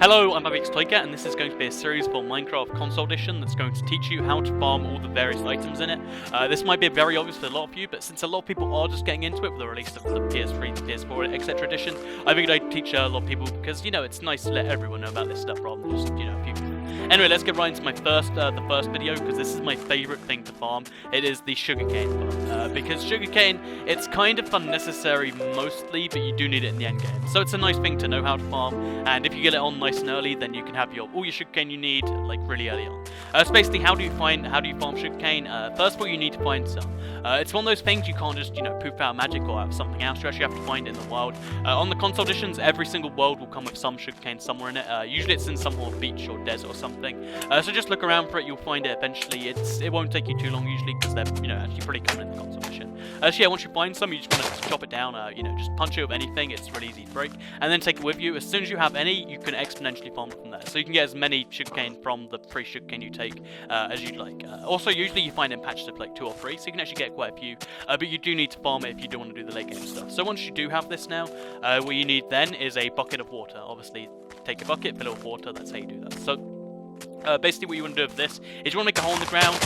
Hello, I'm Hauppage, and this is going to be a series for Minecraft Console Edition that's going to teach you how to farm all the various items in it. This might be very obvious for a lot of you, but since a lot of people are just getting into it with the release of the PS3, PS4, etc. edition, I figured I'd teach a lot of people because, you know, it's nice to let everyone know about this stuff rather than just, you know, a few people. Anyway, let's get right into my the first video, because this is my favourite thing to farm. It is the sugarcane farm, because sugarcane, it's kind of unnecessary mostly, but you do need it in the end game. So it's a nice thing to know how to farm, and if you get it on nice and early, then you can have all your sugarcane you need like really early on. So basically, how do you farm sugarcane? First of all, you need to find some. It's one of those things you can't just, you know, poof out magic or have something else. You actually have to find it in the wild. On the console editions, every single world will come with some sugarcane somewhere in it. Usually it's in some sort of beach or desert or something. So just look around for it. You'll find it eventually. It won't take you too long usually, because they're, you know, actually pretty common in the console edition. So yeah, once you find some, you just want to chop it down. You know, just punch it with anything. It's really easy to break, and then take it with you. As soon as you have any, you can exponentially farm it from there. So you can get as many sugarcane from the free sugarcane you take as you'd like. Also, usually you find it in patches of like 2 or 3, so you can actually get quite a few. But you do need to farm it if you do want to do the late game stuff. So once you do have this now, what you need then is a bucket of water. Obviously, take a bucket, fill it with water. That's how you do that. So basically what you want to do with this is you want to make a hole in the ground,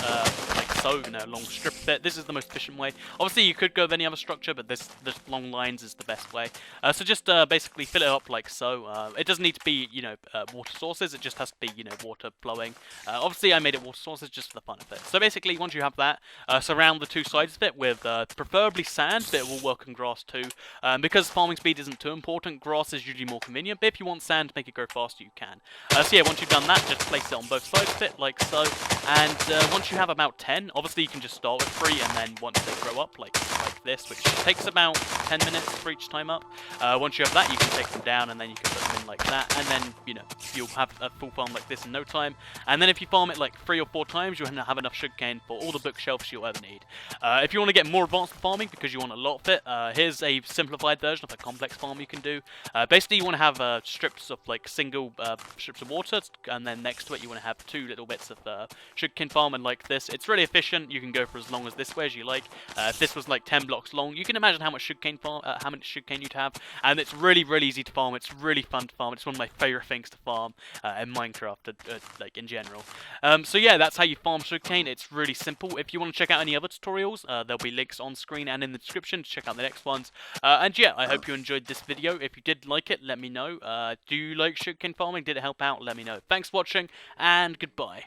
like so, you know, a long strip of it. This is the most efficient way. Obviously you could go with any other structure, but this long lines is the best way. So just basically fill it up like so. It doesn't need to be, you know, water sources, it just has to be, you know, water flowing. Obviously I made it water sources just for the fun of it. So basically once you have that, surround the 2 sides of it with preferably sand, but it will work on grass too. Because farming speed isn't too important, grass is usually more convenient, but if you want sand to make it go faster, you can. So yeah, once you've done that, just place it on both sides of it, like so, and once you have about 10, obviously you can just start with 3, and then once they grow up, like this, which takes about 10 minutes for each time up, once you have that, you can take them down, and then you can put them in like that, and then, you know, you'll have a full farm like this in no time, and then if you farm it like 3 or 4 times, you'll have enough sugarcane for all the bookshelves you'll ever need. If you want to get more advanced farming, because you want a lot of it, here's a simplified version of a complex farm you can do. Basically, you want to have strips of like single strips of water, and then next to it you want to have 2 little bits of sugarcane farm, and like this. It's really efficient. You can go for as long as this way as you like. If this was like 10 blocks long, you can imagine how much sugarcane you'd have, and it's really easy to farm. It's really fun to farm. It's one of my favorite things to farm in Minecraft, like in general. So yeah, that's how you farm sugarcane. It's really simple. If you want to check out any other tutorials, there'll be links on screen and in the description to check out the next ones. And yeah, I hope you enjoyed this video. If you did like it, let me know. Do you like sugarcane farming? Did it help out? Let me know. Thanks for watching, and goodbye.